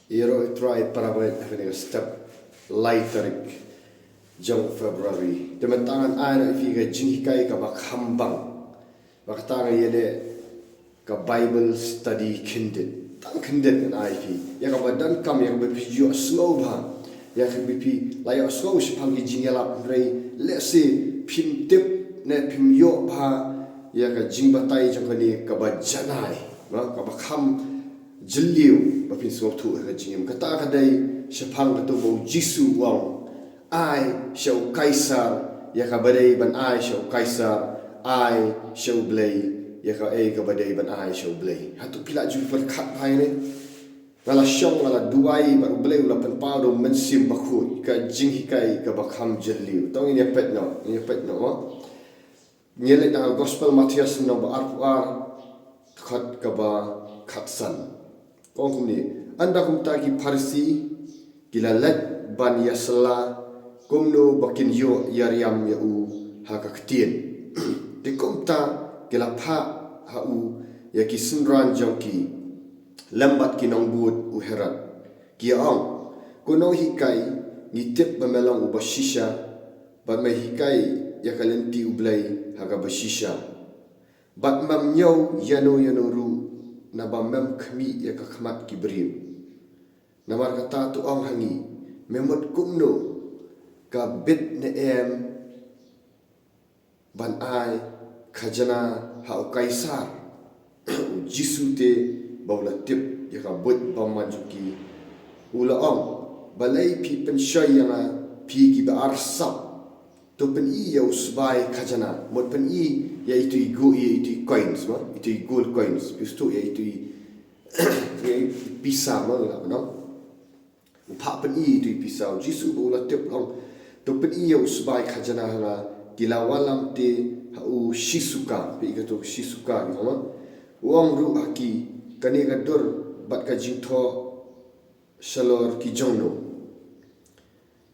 Iro try parawet having a step later jong February. Teman-teman ana ifiga jingkai ka bakhambang. Bakatanga yele ka Bible study kinded. Tang kinded an IP. Ya ka badan kam ya ka bipi slow ba. Ya ka bipi la ya slow sipang jingela rei let's say pim tip ne pim yo ba ya ka jingbatai jong kani ka bajanai. Ma ka bakham jiliu bapin so tu ka jingim kata kadai sipang ka tu bo Jisu wang ai Sha U Kaisar ya ka badai ban ai Sha U Kaisar ai Sha U Blei ya ka ka badai ban ai Sha U Blei hatu pila ju perkat pai ni ngala syong ngala duai ba Blei ula pen pa do mensim bakut ka jing hikai ka bakham jeliu tong ini pet no nyele da gospel Matias no ba ar khat ka ba khatsan kong kumni anda kumta ki Farisi kilalat ban yasla kumno bakin yo yariam ya u hakaktin di kumta kilapha ha u ya ki sunran jongki lambat kinong bud u herat ki ang kuno hikai ni tip bamelang u bashisha ba me hikai ya kalenti u Blei haga bashisha bat mam nyaw yano ru na ba mem khmi ya ka khmat ki briu namar kata tu ang hangi memot kumno ka bit ne em ban ai khajana Ha U Kaisar Jisu te baula tip ya ka bot ba majuki ula ong balai pi pen shayanga pi ki ba arsap to pen I ya usbai khajana mot pen I ya itu go ya itu coins ma itu gold coins pistu ya itu pisa ma la no pa pen I itu pisa Jisu baula tip long to pen I ya usbai khajana la gilawalam te ha u shisuka pe ka to shisuka ni ma uang ru aki kani ka dur bat ka jingtho shalor ki jongno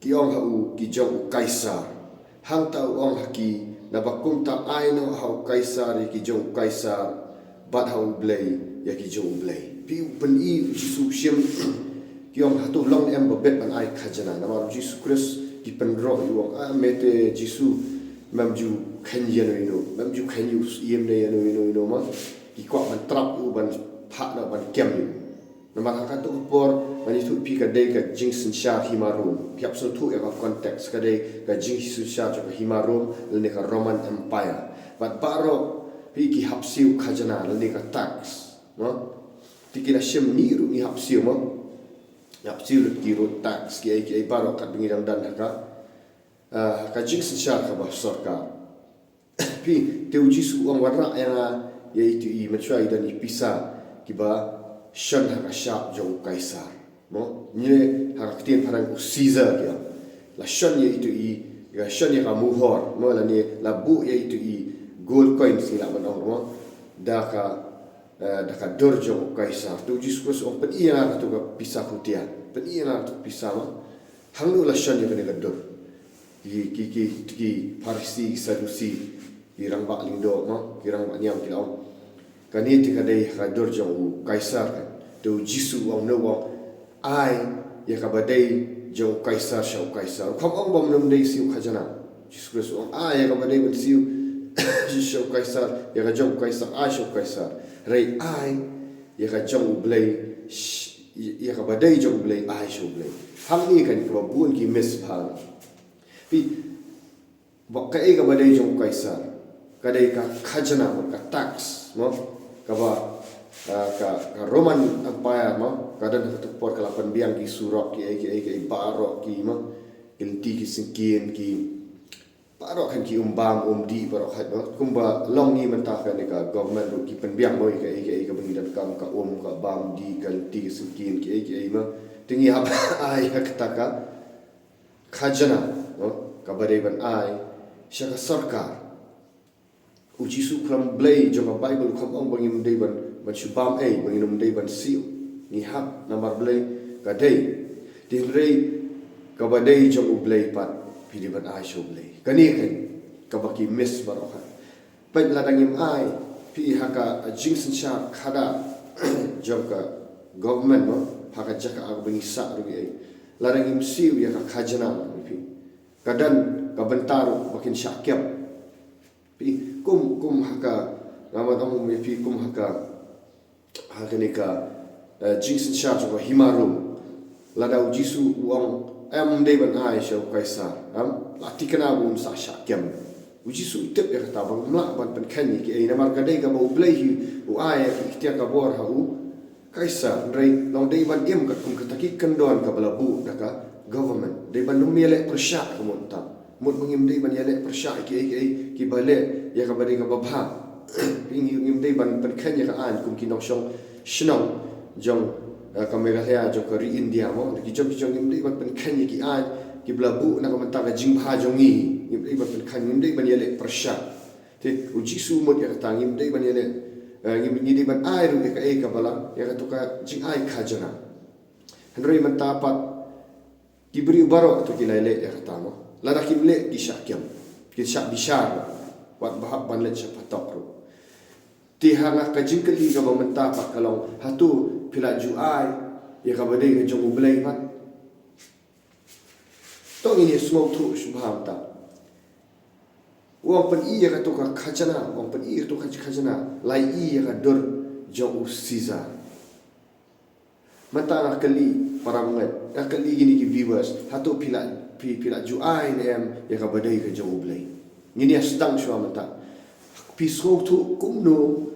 ki ong ha u ki jong Kaisar hang ta ong haki na bakum ta aino Ha U Kaisar ki jong Kaisar bat Ha U Blei ya ki jong Blei pi pen I Jisu shim ki ong hatu long em babet ban ai khajana na mar Jisu Christ ki pen ro yu a mete Jisu mamju khan yano ino mamju khan yu yem ne yano ino ma ki kwa ban trap u ban pha na ban kem yu na mar ka tu por mani tu pi ka dei ka jing sin sha himarum piap so tu eva context ka dei ka jing sin sha ka himarum le ka Roman Empire but baro pi ki hapsiu khajana le ka tax no tikila shem ni ru ni hapsiu mo hapsiu ki ru tax ki ai baro ka bingirang dan ka jing sin sha ka ba sarkar pi teu Jisu ang warna ya itu I macai dan I pisa kiba shan haka Sha U Kaisar no nye haka ktin parang Caesar ya la shan ya itu I ya shan ya muhor no la ni la bu ya itu I gold coins ni la manong no da ka dor Jo Kaisar tu Jisu Kristus on pen iya tu ka pisa kutia pen iya tu pisa ma hanglu la shan ya ka dor ki Farisi Sadusi kirang ba lindo ma kirang ba nyam kilaw kani ti kadai ka dor Jo U Kaisar kan tu Jisu ang no wang ai ya ka badai Jo Kaisar Sha U Kaisar khom ong bom nom dei siu khajana Jisu Kristus ang ai ya ka badai ban siu Sha U Kaisar ya ka Jo Kaisar ai Sha U Kaisar rei ai ya ka Jo U Blei ya ka badai Jo U Blei ai Sha U Blei hang ni kan ka bun ki mes phal pi bak ka ka badai Jo Kaisar kadai ka khajana ka tax no ka ba ka Roman Empire no kadan tu por ka lapan biang ki surok ki barok ki ma inti ki singkin ki barok kan ki umbang di barok hat no kumba long ni mentah kan ka government ru ki penbiang moi ka bengidan kam ka ka bam di kan ti singkin ki ma tingi hab ai ka khajana no ka badai ban ai sya ka sarkar Jisu kram Blei jo ka Bible kham ong bangim dei ban shubam bangim dei ban siu ni hak namar Blei ka dei tin rei ka badai jo U Blei pat pidi ban ai Sha U Blei kani kan ka baki miss baroka pat ladangim ai pi haka jingsen sha khada jo ka government no haka jaka aga bengisa rugi ai larang im siu ya ka khajana pi kadan ka bentaru makin syakyap pi kum haka nama tamu me pi kum haka ni ka jingsin sha jo himaru ladau jisu uang am dei ban ai Sha U Kaisar am atikana bun sa syakyam uji su tip ya kata bang mla ban pen kan ni ki ai namar ka dei ka bo blei hi u ai ki tia ka bor ha u Kaisar rei long dei ban im ka kum ka taki kendon ka balabu daka government dei ban numele persyak ka monta mut mengim dei ban yale persyak ki bale ya ka bari ka babha pingi ngim dei ban pen kan ya ka an kum ki nong shong shnong jong ka Meghalaya jong ka ri India mo ki jong ngim dei ban pen kan ya ki an ki balabu na ka menta ka jingha jong ni ngim dei ban pen kan ngim dei ban yale persyak te uji su mut ya ka ngim dei ban yale ngim dei ban ai ru ka ka bala ya ka to ka jing ai khajana henry menta pat diberi barok tu kilale ya kata mo lada kimle di syakyam ki syak bishar wat bahab ban le chapatok ru ti hanga ka jingkeli ka menta pat kalau hatu pila ju ai ya ka bade ka jong Blei pat to ini semua tu subham ta wong pen i ya ka to ka khajana wong pen i to ka khajana lai i ya ka dor jong Caesar mata kali para mengat kali gini ki viewers hatu pila ju ai nem ya ka badai ka jong Blei ngini sedang shwa mata pisro tu kumno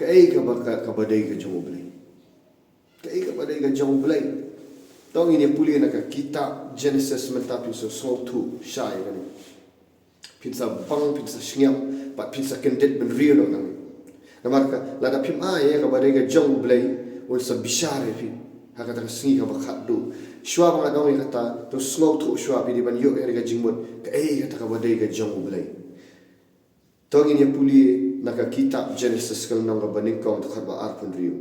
ka ka badai ka jong Blei ka badai ka jong Blei tong ini puli na ka kitab Genesis mata piso so tu shai kan pinsa bang pinsa shyam pat pinsa kendet ben rio no nang namar ka lada pim ai ka badai ka jong Blei sa bishare fi haka ta singi ka bakhat du shwa ba dong kata to slow to shwa bi ban yo ga jingmut ka kata ka badai ka jong Blei to ngin ya puli na ka kitab Genesis kal nang ba ning kong to khat ba ar pun riu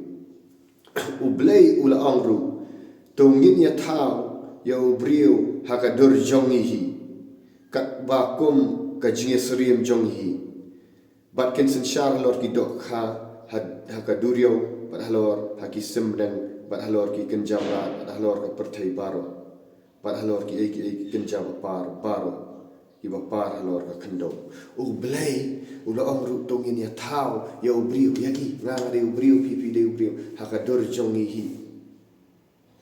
u Blei ula angru to ngin ya thao ya u brio haka dor jong hi kat ba kum ka jinge sriem jong hi bat ken sen shar lor ki dok haka durio bat halor haki simdeng bat halor ki kenjamra bat halor ka perthai baro bat halor ki kenjam baro ki bapar halor ka khando u Blei ula amru tongin ya thao ya ubriu yaki nga de ubriu pipi de ubriu haka dor jongi hi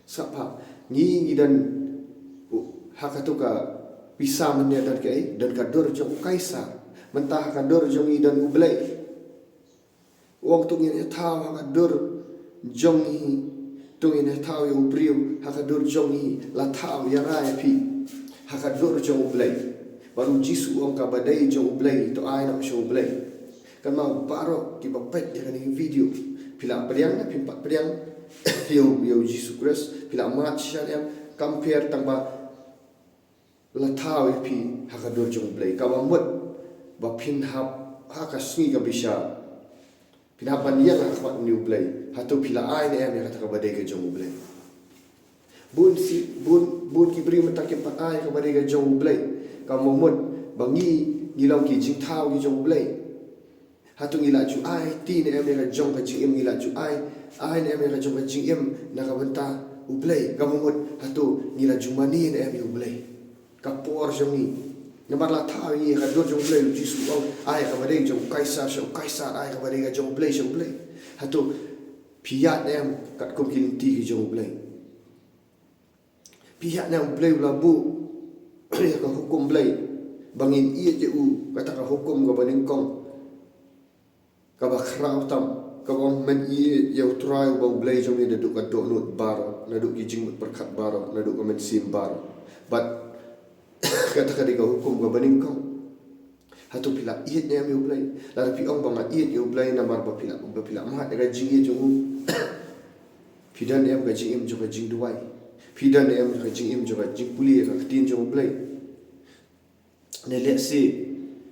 sapa ni dan haka to ka bisa menya dan ka dor jong Kaisar mentah haka dor jongi dan u Blei wong tungin ya thao haka dor jongi tungin ya thao ya ubriu haka dor jongi la thao ya rai pi haka dor jong Blei baru jisu wong ka badai jong Blei to ai nak show Blei kan mau baro ki bapet dia kan video pila priang na pimpat priang yo jisu Christ pila mat shan yang compare tang ba la thao ya pi haka dor jong Blei ka ba mut ba pin hap haka singi ka bisha pinapan yang akhwat ni Blei hatu pila ai ne em kata ka badai ka jong Blei bun ki beri mata ke pat ai ka badai ka jong Blei ka momot bangi ngilau ki jing thao ki jong Blei hatu ngila ju ai ti ne em ka jong ka jing em ngila ju ai ne em ka jong ka jing em na ka benta u Blei ka momot hatu ngila ju mani ne em u Blei ka por jong ni namar la thao ni ka dor jong Blei jisu au ai ka badai jong Kaisar Sha U Kaisar ai ka badai ka jong Blei Sha U Blei hatu piyat em kat kum kin ti ki jong Blei pihak yang Blei la bu ya ka hukum Blei bangin ia je u kata ka hukum ka baning kong ka ba khrau tam ka bang men ia ya try ba Blei jong ni duk ka do not bar na duk ki jing perkhat bar na duk ka men sim bar but kata ka ka hukum ka baning kong hatu pila iet ne am Blei la pi ong bang iet yo Blei na mar ba pila ma ka jing ye jong pidan em ka jing em jo ka jing duai pidan em ka jing em jo ka jing puli ka tin jong Blei ne let's see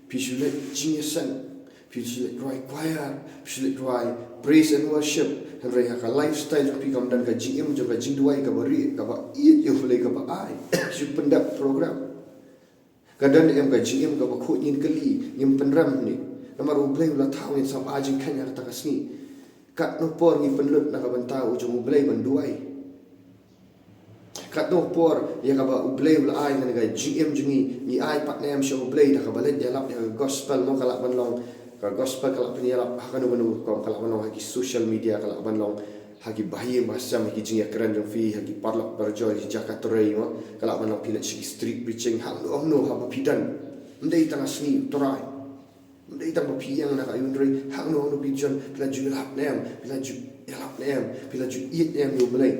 pishule jing san pishule dry choir pishule dry praise and worship han rai ka lifestyle pi kam dan ka jing em jo ka jing duai ka bari ka ba iet yo Blei ka ba ai ju pendak program kadang em ka jing em ka ba khu nyin kali nyim penram ni namar u Blei la thau ni sam ajing khanya ta kasni kat no por ngi penlut na ka bantau ujung Blei banduai kat no por ya ka ba Blei ula ai na ga GM jungi ni ai pat nem Sha U Blei da ka balet ya lap ya gospel mo kala banlong ka gospel kala penia lap hakanu banu ko kala banlong haki social media kala banlong haki bahaya macam haki jing keren jong fi haki parlak berjoy di Jakarta Raya mo kala banlong pilat sigi street preaching hang no ha ba pidan ndai tanga sni torai ndai tang ba piang na ka yundri hang no pijon pila ju lap nem pila ju lap nem pila ju eat nem U Blei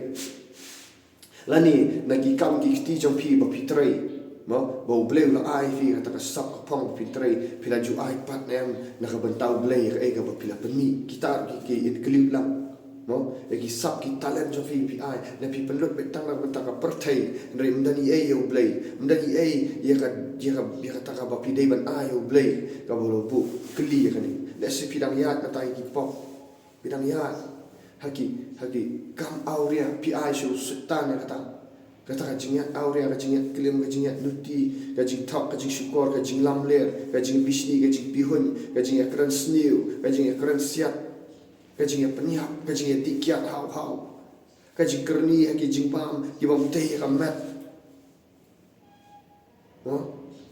lani nagi kam ki ti jong pi ba pitrai mo ba U Blei la ai fi ka ta sap ka pong pitrai pila ju ai pat nem na ka bantau Blei ka ega ba pila peni kita ki in clip lam mo egi sap ki talent jong fi ai na pi penlut betang na bantaka pertai ndai mdani U Blei mdani ya ka ta ka ba pi dei ban ai U Blei ka bolo bu kli ka ni le se pidang yat na tai ki pop pidang yat haki kam auria pi ai shu sultan ya kata ka jingat auria ka jingat klim ka jingat nuti ka jing thok ka jing syukor ka jing lamler ka jing bisni ka jing pihun ka jing akran sniu ka jing akran siat ka jing penyap ka jing tikiat hau ka jing kerni haki jing pam ki bam tei ka mat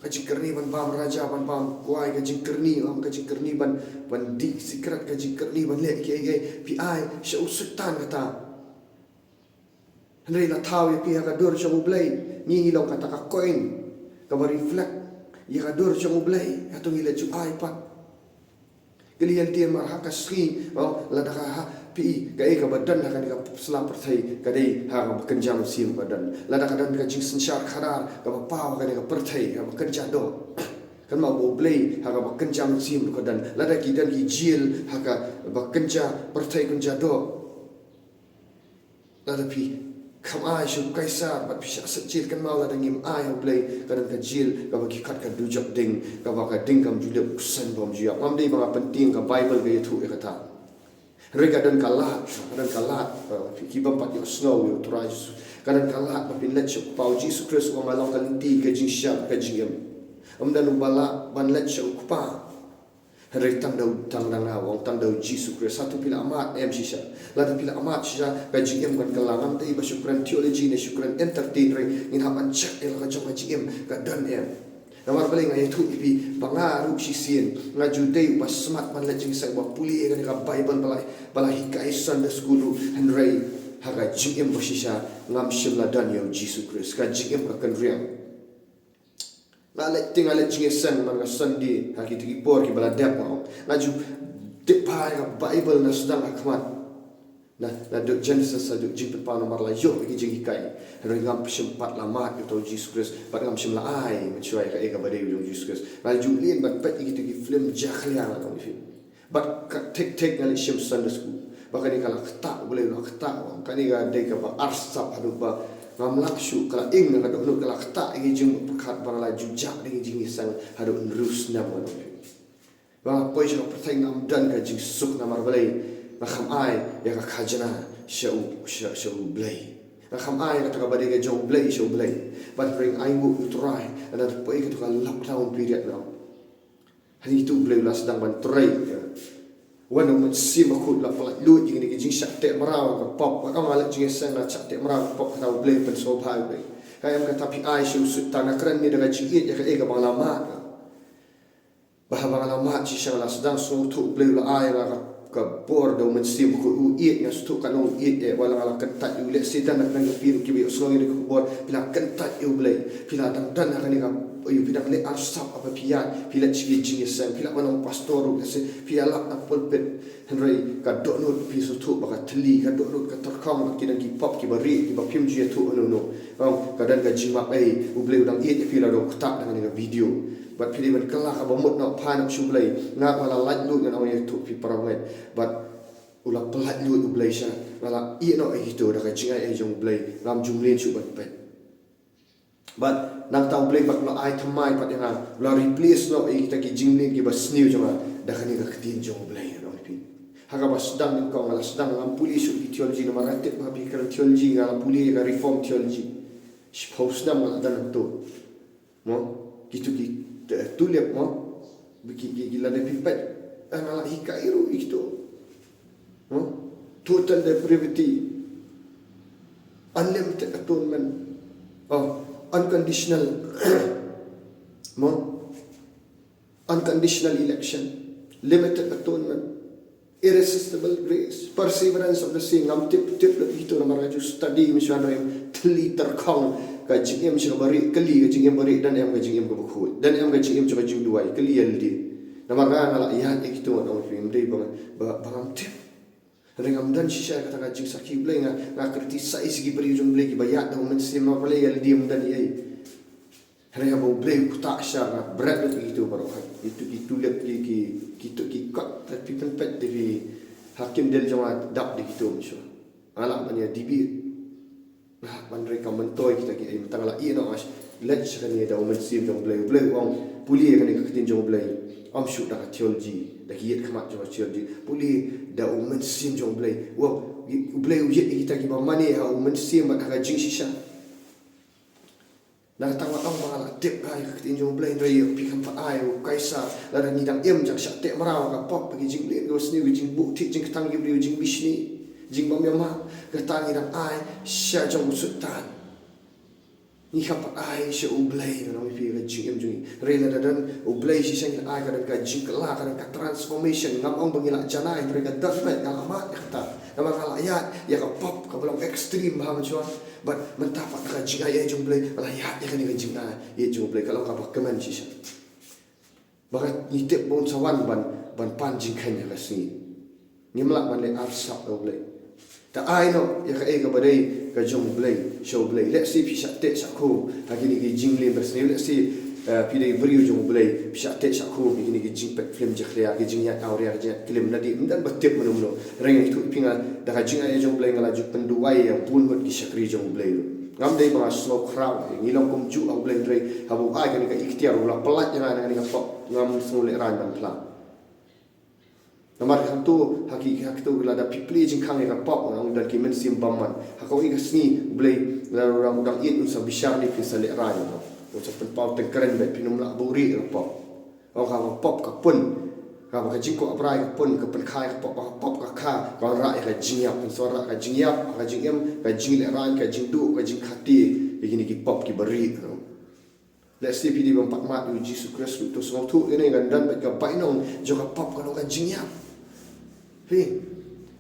ka jing kerni ban pam raja ban pam kuai ka jing kerni ban di sikrat ka jing kerni ban le ki pi ai Sha U sultan kata Henry la tahu ya pihak kadur Sha U Blei ni long kata ka coin ka ba reflect ya kadur Sha U Blei atau ngile ju ai pat kalian dia marha ka sri la da ha pi ka ka badan ka ni ka sela perthai ka dei ha ka kenjam sim badan la da ka dan ka jing sensyar khadar ka ba pau ka ni ka perthai ka ba kenja do kan ma U Blei ha ka ba kenjam sim ka dan la da ki dan ki jil ha ka ba kenja perthai kenja do la da pi kam ai Sha U Kaisar bat pisha secil kan mau la dangim ai U Blei kadang ka jil ka bagi kat ka dujak ding ka ba ka ding kam julep kusan bom jia mam dei ba penting ka Bible ka itu e kata rega dan kalat ki bam pat yo snow yo try kadang kalat ba pin let Sha pau Jesus Christ wa malang kalenti ka jing sha ka jingem dan ubala ban let Sha pa Henry tang dang wong tang dau Jesus Christ satu pila amat shisha lada pila amat shisha ka jingem kan kalangan tei ba syukran theology ne syukran entertain in haman check el ka jong jingem ka dan namar balik ngai thu ipi bangaru sisien nga judei pas smart man la jing sa ba puli ka Bible balai hikai Sunday school Henry haga jingem ba shisha ngam shimla dan yo Jesus Christ ka jingem ka kan riang tinggal jingesan man ka Sunday haki tigi por ki bala dep mo ngaju depai ka Bible na sedang akmat na do Genesis sa do jing pa no marla yo ki jing kai ngam sempat lama to Jesus Christ pat ngam sim la ai machuai ka eka bade yo Jesus Christ na julien bat pat ki tigi film jakhlia na no fi bat tek ngali sim Sunday school bakani kala khata boleh no khata kani ga de ka ba arsap adu ba ngam lakshu kala ing na kadok kala khata igi jing pakhat barala jujak igi jing isang hadu nrus na mo ba poi jang perthai ngam dan ka jing suk na marbalai na kham ai ya ka khajana Sha U Blei na kham ai ka ta ba de ga Sha U Blei but bring I go to try and that poi ka lockdown period now hani tu Blei la sedang ban try wan mo si ma khut la pala lu jing ni jing shat te maraw ka pop ka ma la jing sang na chat te maraw pop ka U Blei pen so phai be kayam ka tapi ai Sha U sultan na kran ni daga jing ya ka e ka bang lama ba bang lama chi sha la sedang so tu U Blei la ai ka bor do men si ko u e ya stu ka no e wala ala kentat u le sitan na nang pi ki bi so ni ko bor pila kentat U Blei pila dan ka ni ka you pidang le arsap apa pian pila chigi jing sang pila manong pastoru kase pila na pulpit Henry ka donut pi so tu baka tli ka donut ka torkong ki dan ki pop ki bari ki ba pim ji tu no ka dan ka jima ai U Blei udang e pila do kta dengan ni video but pili ban kala ka bomut no pan Sha U Blei nga wala lat lu dengan awai tu pi paramet but ula pelat lu U Blei sha wala i no ai tu da ka jing ai jong Blei ram jumlin chu bat pet but nang tau Blei bak no ai thamai pat yang la replace no i kita ki jinglin ki ba sniu jama da khani ka ktin Jong Blei no pi haga ba sedang ning kong ala sedang ngam puli su ki theology no maratit ma pi kan theology ngala puli ka reform theology suppose na mo dan to mo kitu ki tulip mo biki ki la de pi pat ngala hikairu ikto Total depravity, unlimited atonement, unconditional, unconditional election, limited atonement, irresistible grace, perseverance of the saint. Ngam tip itu nama raju study misalnya yang teli terkong kajing em bari keli kajing em bari dan em kajing em kebukut dan em kajing em coba kajing dua keli aldi. Nama ngala iya itu orang film day bang tip. Rengam dan sisa kata kajing sakit Blei ngak kritisai segi beri ujung Blei ki bayat dah umat sima Blei aldi dan iya. Rengam bau Blei kutak syar berat begitu baru itu lihat kita kat tapi penpet dari hakim del jamaat dap di gitu misal alam banyak dibi mereka mentoi kita ki mentang la ina as let sekali ada umat sim jong Blei wong puli kan ikatin jong Blei am shoot dah theology dah kiat kemat jong theology puli dah umat sim jong Blei wong Blei ujiat kita ki mane ha umat sim mak ka jing sisa Nah, tangwa ang mga tip ay kakitin yung Blei ray pikam pa ay u Kaisar la ni dang em jak syak te maraw ka pop pagi jing le go sni jing bu ti jing tang gibri jing bishni jing bam yama ka tang dang ay sya jong sultan ni ka pa ay Sha U Blei no mi pi jing em jing re la dan U Blei si sang ay ka jing kala ka transformation ngam ang bangila janai re ka dak met alamat kata nama kalayat ya ka pop ka belum ekstrim ha macam but mentapak ka jing ay jong Blei kalayat ya kan ni jing ay ye jong Blei kalau ka keman sisa bakat ni tip bon sawan ban pan jing kan ya kasni ni melak ban le arsak U Blei ta ai no ya ka e ka badai ka jong Blei Sha U Blei let's see pi syak te syak ko hagini ki jing le basni let's see pi dei beri jong Blei pi syak te syak ko hagini ki jing pek film jakhlia ki jing ya auria ki film nadi mendan batip menuno reng itu pinga da ka jing ay jong Blei ngala juk penduai yang pun got ki syakri jong Blei ngam dei ba snow crowd ngilong kum ju au Blei rei habu ai kan ka ikhtiar ulah pelat yang ada ni ka pop ngam semule ran ban plan Namar tu hak tu la da pipli jing khang ka pop ngam dan ki men sim bamman hakau i kasni Blei la orang udang it un sabishar ni pisale ran no ucap pau tengkeren bet pinum la buri ka pop ka pop ka pun ka jing ko aprai ka pun ka pen khai ka pop ka kha ka ra ka jing yap so ra ka jing yap ka jing em ka jing le ran ka jing du ka jing khati begini ki pop ki beri let's see pidi bang patmat u Jesus Christ tu semua tu ini gandan bet ka painong jo ka pop ka jing yap Pi,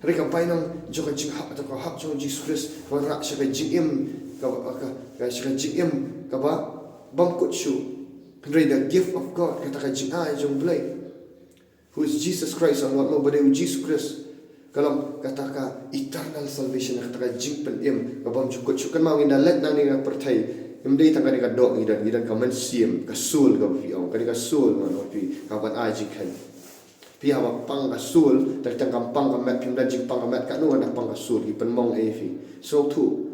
mereka painong jo ka jing hak atau ka hak jo Jesus Christ ka ra sha ka jing em ka sha ka jing em ka ba bam kut shu Pray the gift of God kata ka jing ai jong Blei who is Jesus Christ and what nobody Jesus Christ kalau kata ka eternal salvation kata ka jing pen em ka bam jukut kan mau inda let nang ni ka pertai imdei tang ka dok idan ka man siem ka sul ka piong ka sul man pi ka ban ai jing kan pi ha pang ka sul tak tang kampang ka mat pim dan jing pang ka mat ka nu na pang ka sul ki pen mong e fi so tu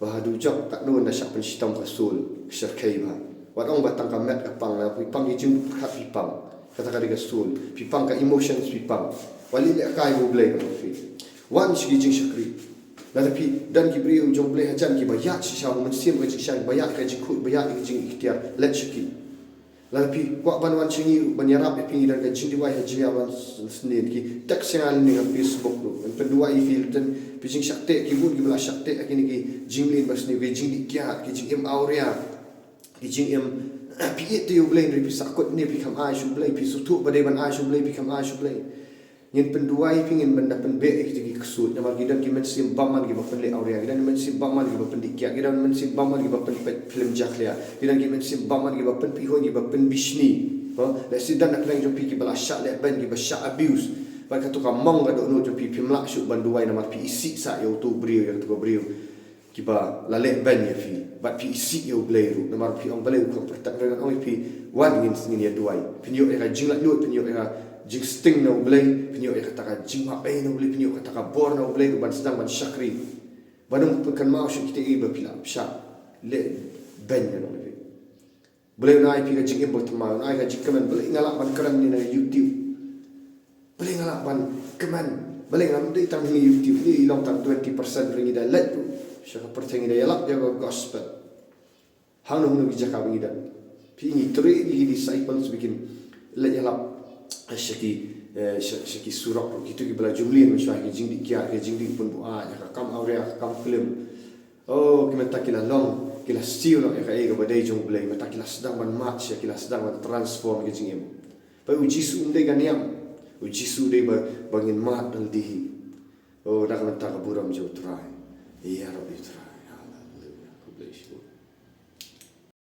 bahadu jak tak nu na syak pen sitam ka sul syar kai ba wat ong batang ka mat ka pang la pi pang jing khat pi pang kata ka sul pi pang ka emotions pi pang wali le kai U Blei ka fi wan shi jing syakri la pi dan ki bri jong Blei hajan ki bayat si sha men sim ka jing sha bayat ka jing khut bayat ki jing ikhtiar let shiki Lalu kuat banwan cengi banyarap pi dan ka jing diwai haji awan senin ki tak sengal ni ka Facebook tu pendua I fil dan pi jing syakte ki bud ki bela syakte akini ki jing lin bas ni ki jing dikiat ki jing em aurea ki jing em pi it U Blei ri pi sakut ni pi kam ai Sha U Blei pi sutu badai ban ai Sha U Blei pi kam ai Sha U Blei ngin pendua I pingin benda penbe ki ki kesut nama ki dan ki men sim baman ki bapen le aurea ki dan men sim baman ki bapen dikiat ki dan men sim baman ki bapen film jakhlia ki dan ki men sim baman ki bapen pi ho ki bapen bishni la si dan nak jo pi ki bala syak le ban ki ba syak abuse ba ka tu ka mong ka do no jo pi pimla syu banduai nama pi isi sa yo tu brio yang tu brio ki ba la le ban ya fi ba pi isi yo Blei ru nama pi ong Blei ko pertak dengan ong pi wan ngin ya duai pi yo era jing la yo pi yo era jing sting na U Blei pinyo kata ka jing ma ai na U Blei pinyo kata ka bor na U Blei ban sedang ban syakri banung kan mau syu kita iba pila syak le ben na U Blei na ai pi ka jing ibo tama ai ka jing keman Blei ngalak ban keran ni na YouTube Blei ngalak ban keman Blei ngam dei tang ni YouTube ni long tang 20% ringi da let syak pertengi da yalak ya gospel hang no gi jaka bingi da pi ni tri ni disciples bikin le yalak Asyaki syaki surak gitu ki bela jumlin macam ki jing di kia ki jing di pun buat ya kam aurea kam film oh ki menta kila long kila siu lo ya ka ega badai jong blei menta kila sedang ban match ya kila sedang ban transform ki jing em pa uji su umde ganiam uji su de bangin mat dal di oh dak menta ka buram jo try ya rabbi try hallelujah god bless you